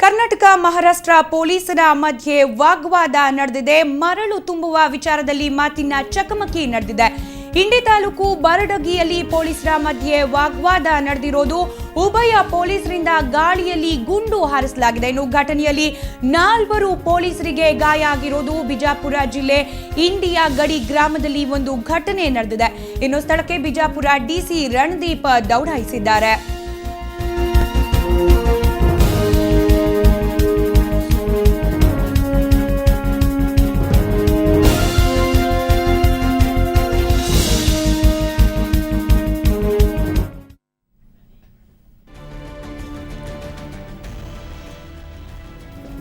ಕರ್ನಾಟಕ ಮಹಾರಾಷ್ಟ್ರ ಪೊಲೀಸರ ಮಧ್ಯೆ ವಾಗ್ವಾದ ನಡೆದಿದೆ. ಮರಳು ತುಂಬುವ ವಿಚಾರದಲ್ಲಿ ಮಾತಿನ ಚಕಮಕಿ ನಡೆದಿದೆ. ಇಂಡಿ ತಾಲೂಕು ಬರಡಗಿಯಲ್ಲಿ ಪೊಲೀಸರ ಮಧ್ಯೆ ವಾಗ್ವಾದ ನಡೆದಿರೋದು. ಉಭಯ ಪೊಲೀಸರಿಂದ ಗಾಳಿಯಲ್ಲಿ ಗುಂಡು ಹಾರಿಸಲಾಗಿದೆ. ಇನ್ನು ಘಟನೆಯಲ್ಲಿ 4 ಪೊಲೀಸರಿಗೆ ಗಾಯ ಆಗಿರೋದು. ಬಿಜಾಪುರ ಜಿಲ್ಲೆ ಇಂಡಿಯ ಗಡಿ ಗ್ರಾಮದಲ್ಲಿ ಒಂದು ಘಟನೆ ನಡೆದಿದೆ. ಇನ್ನು ಸ್ಥಳಕ್ಕೆ ಬಿಜಾಪುರ ಡಿಸಿ ರಣದೀಪ್ ದೌಡಾಯಿಸಿದ್ದಾರೆ.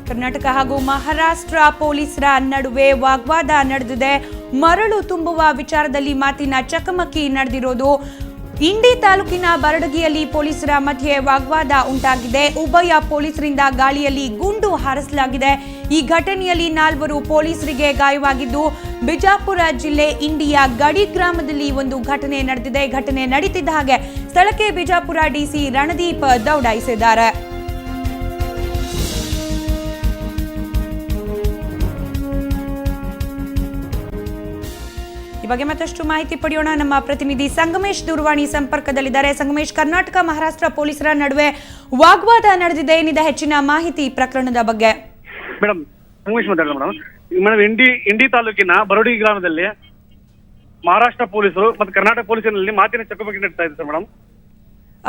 ಕರ್ನಾಟಕ ಹಾಗೂ ಮಹಾರಾಷ್ಟ್ರ ಪೊಲೀಸರ ನಡುವೆ ವಾಗ್ವಾದ ನಡೆದಿದೆ. ಮರಳು ತುಂಬುವ ವಿಚಾರದಲ್ಲಿ ಮಾತಿನ ಚಕಮಕಿ ನಡೆದಿರೋದು. ಇಂಡಿ ತಾಲೂಕಿನ ಬರಡಗಿಯಲ್ಲಿ ಪೊಲೀಸರ ಮಧ್ಯೆ ವಾಗ್ವಾದ ಉಂಟಾಗಿದೆ. ಉಭಯ ಪೊಲೀಸರಿಂದ ಗಾಳಿಯಲ್ಲಿ ಗುಂಡು ಹಾರಿಸಲಾಗಿದೆ. ಈ ಘಟನೆಯಲ್ಲಿ 4 ಪೊಲೀಸರಿಗೆ ಗಾಯವಾಗಿದ್ದು, ಬಿಜಾಪುರ ಜಿಲ್ಲೆ ಇಂಡಿಯ ಗಡಿ ಗ್ರಾಮದಲ್ಲಿ ಒಂದು ಘಟನೆ ನಡೆದಿದೆ. ಘಟನೆ ನಡೀತಿದ್ದ ಹಾಗೆ ಸ್ಥಳಕ್ಕೆ ಬಿಜಾಪುರ ಡಿಸಿ ರಣದೀಪ್ ದೌಡಾಯಿಸಿದ್ದಾರೆ. ಈ ಬಗ್ಗೆ ಮತ್ತಷ್ಟು ಮಾಹಿತಿ ಪಡೆಯೋಣ. ನಮ್ಮ ಪ್ರತಿನಿಧಿ ಸಂಗಮೇಶ್ ದೂರವಾಣಿ ಸಂಪರ್ಕದಲ್ಲಿದ್ದಾರೆ. ಸಂಗಮೇಶ್, ಕರ್ನಾಟಕ ಮಹಾರಾಷ್ಟ್ರ ಪೊಲೀಸರ ನಡುವೆ ವಾಗ್ವಾದ ನಡೆದಿದೆ. ಏನಿದೆ ಹೆಚ್ಚಿನ ಮಾಹಿತಿ ಪ್ರಕರಣದ ಬಗ್ಗೆ? ಮೇಡಮ್, ಸಂಗಮೇಶ್ ಮಾತಾಡೋಣ ಮೇಡಮ್. ಇಂಡಿ ತಾಲೂಕಿನ ಬರೋಡಿ ಗ್ರಾಮದಲ್ಲಿ ಮಹಾರಾಷ್ಟ್ರ ಪೊಲೀಸರು ಮತ್ತು ಕರ್ನಾಟಕ ಪೊಲೀಸರಲ್ಲಿ ಮಾತಿನ ಚಕಮಕಿ ನಡೆಸ್ತಾ ಇದೆ ಸರ್ ಮೇಡಮ್.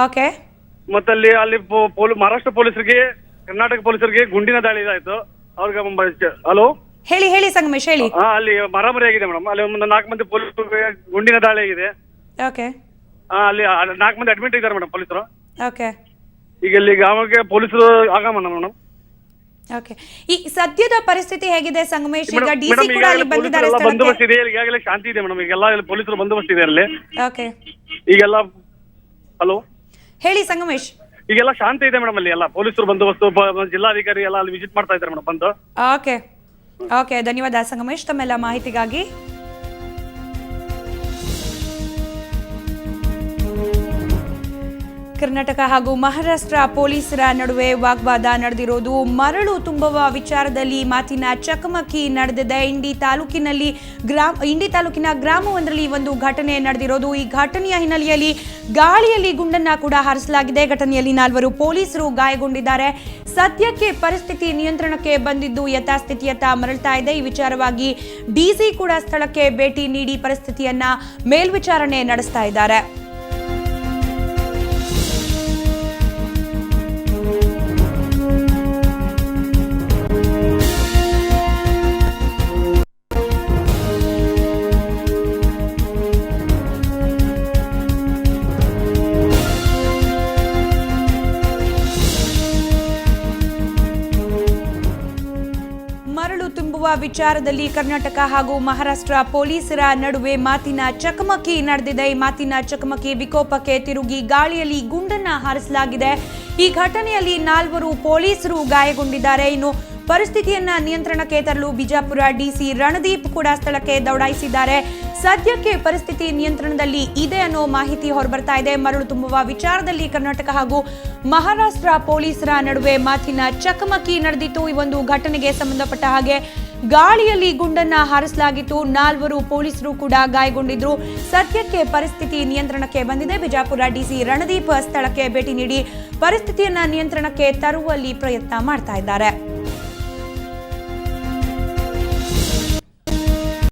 ಓಕೆ. ಮತ್ತೆ ಅಲ್ಲಿ ಮಹಾರಾಷ್ಟ್ರ ಪೊಲೀಸರಿಗೆ ಕರ್ನಾಟಕ ಪೊಲೀಸರಿಗೆ ಗುಂಡಿನ ದಾಳಿ ಇದಾಯ್ತು. ಅವ್ರಿಗೆ ಹಲೋ ಹೇಳಿ ಸಂಗಮೇಶ್, ಹೇಳಿ. ಅಲ್ಲಿ ಮರಾಮರಿ ಆಗಿದೆ ಮೇಡಮ್. ಅಲ್ಲಿ ಒಂದು 4 ಮಂದಿ ಪೊಲೀಸರಿಗೆ ಗುಂಡಿನ ದಾಳಿ ಆಗಿದೆ. ಓಕೆ. ಅಲ್ಲಿ 4 ಮಂದಿ ಅಡ್ಮಿಟ್ ಇದ್ದಾರೆ ಮೇಡಮ್ ಪೊಲೀಸರು. ಓಕೆ. ಈಗ ಇಲ್ಲಿ ಗ್ರಾಮಕ್ಕೆ ಪೊಲೀಸರು ಆಗಮನ ಮೇಡಮ್. ಓಕೆ. ಈ ಸದ್ಯದ ಪರಿಸ್ಥಿತಿ ಹೇಗಿದೆ ಸಂಗಮೇಶ್? ಈಗ ಡಿಸಿ ಕೂಡ ಅಲ್ಲಿ ಬಂದಿದ್ದಾರೆ. ಬಂದೋಬಸ್ತ್ ಇದೆ, ಈಗಾಗಲೇ ಶಾಂತಿ ಇದೆ ಮೇಡಮ್. ಈಗೆಲ್ಲ ಪೊಲೀಸರು ಬಂದೋಬಸ್ತ್ ಇದೆ ಅಲ್ಲಿ. ಓಕೆ. ಈಗೆಲ್ಲ ಹಲೋ ಹೇಳಿ ಸಂಗಮೇಶ್. ಈಗೆಲ್ಲ ಶಾಂತಿ ಇದೆ ಮೇಡಮ್. ಅಲ್ಲಿ ಎಲ್ಲ ಪೊಲೀಸರು ಬಂದೋಬಸ್ತು, ಜಿಲ್ಲಾಧಿಕಾರಿ ಎಲ್ಲ ಅಲ್ಲಿ ವಿಸಿಟ್ ಮಾಡ್ತಾ ಇದ್ದಾರೆ ಮೇಡಮ್ ಬಂದು. ಓಕೆ ಓಕೆ, ಧನ್ಯವಾದ ಸಂಗಮೇಶ್ ತಮ್ಮೆಲ್ಲ ಮಾಹಿತಿಗಾಗಿ. ಕರ್ನಾಟಕ ಹಾಗೂ ಮಹಾರಾಷ್ಟ್ರ ಪೊಲೀಸರ ನಡುವೆ ವಾಗ್ವಾದ ನಡೆದಿರೋದು. ಮರಳು ತುಂಬುವ ವಿಚಾರದಲ್ಲಿ ಮಾತಿನ ಚಕಮಕಿ ನಡೆದಿದೆ. ಇಂಡಿ ತಾಲೂಕಿನ ಗ್ರಾಮವೊಂದರಲ್ಲಿ ಒಂದು ಘಟನೆ ನಡೆದಿರೋದು. ಈ ಘಟನೆಯ ಹಿನ್ನೆಲೆಯಲ್ಲಿ ಗಾಳಿಯಲ್ಲಿ ಗುಂಡನ್ನ ಕೂಡ ಹಾರಿಸಲಾಗಿದೆ. ಘಟನೆಯಲ್ಲಿ 4 ಪೊಲೀಸರು ಗಾಯಗೊಂಡಿದ್ದಾರೆ. ಸದ್ಯಕ್ಕೆ ಪರಿಸ್ಥಿತಿ ನಿಯಂತ್ರಣಕ್ಕೆ ಬಂದಿದ್ದು ಯಥಾಸ್ಥಿತಿಯತ್ತ ಮರಳ್ತಾ ಇದೆ. ಈ ವಿಚಾರವಾಗಿ ಡಿಸಿ ಕೂಡ ಸ್ಥಳಕ್ಕೆ ಭೇಟಿ ನೀಡಿ ಪರಿಸ್ಥಿತಿಯನ್ನ ಮೇಲ್ವಿಚಾರಣೆ ನಡೆಸ್ತಾ ಇದ್ದಾರೆ. ಮರಳು ತುಂಬುವ ವಿಚಾರದಲ್ಲಿ ಕರ್ನಾಟಕ ಹಾಗೂ ಮಹಾರಾಷ್ಟ್ರ ಪೊಲೀಸರ ನಡುವೆ ಮಾತಿನ ಚಕಮಕಿ ನಡೆದಿದೆ. ಈ ಮಾತಿನ ಚಕಮಕಿ ವಿಕೋಪಕ್ಕೆ ತಿರುಗಿ ಗಾಳಿಯಲ್ಲಿ ಗುಂಡನ್ನ ಹಾರಿಸಲಾಗಿದೆ. ಈ ಘಟನೆಯಲ್ಲಿ 4 ಪೊಲೀಸರು ಗಾಯಗೊಂಡಿದ್ದಾರೆ. ಇನ್ನು ಪರಿಸ್ಥಿತಿಯನ್ನ ನಿಯಂತ್ರಣಕ್ಕೆ ತರಲು ಬಿಜಾಪುರ ಡಿಸಿ ರಣದೀಪ್ ಕೂಡ ಸ್ಥಳಕ್ಕೆ ದೌಡಾಯಿಸಿದ್ದಾರೆ. ಸದ್ಯಕ್ಕೆ ಪರಿಸ್ಥಿತಿ ನಿಯಂತ್ರಣದಲ್ಲಿ ಇದೆ ಅನ್ನೋ ಮಾಹಿತಿ ಹೊರಬರ್ತಾ ಇದೆ. ಮರಳು ತುಂಬುವ ವಿಚಾರದಲ್ಲಿ ಕರ್ನಾಟಕ ಹಾಗೂ ಮಹಾರಾಷ್ಟ್ರ ಪೊಲೀಸರ ನಡುವೆ ಮಾತಿನ ಚಕಮಕಿ ನಡೆದಿತ್ತು. ಈ ಒಂದು ಘಟನೆಗೆ ಸಂಬಂಧಪಟ್ಟ ಹಾಗೆ ಗಾಳಿಯಲ್ಲಿ ಗುಂಡನ್ನ ಹಾರಿಸಲಾಗಿತ್ತು. 4 ಪೊಲೀಸರು ಕೂಡ ಗಾಯಗೊಂಡಿದ್ರು. ಸದ್ಯಕ್ಕೆ ಪರಿಸ್ಥಿತಿ ನಿಯಂತ್ರಣಕ್ಕೆ ಬಂದಿದೆ. ಬಿಜಾಪುರ ಡಿಸಿ ರಣದೀಪ್ ಸ್ಥಳಕ್ಕೆ ಭೇಟಿ ನೀಡಿ ಪರಿಸ್ಥಿತಿಯನ್ನ ನಿಯಂತ್ರಣಕ್ಕೆ ತರುವಲ್ಲಿ ಪ್ರಯತ್ನ ಮಾಡ್ತಾ ಇದ್ದಾರೆ.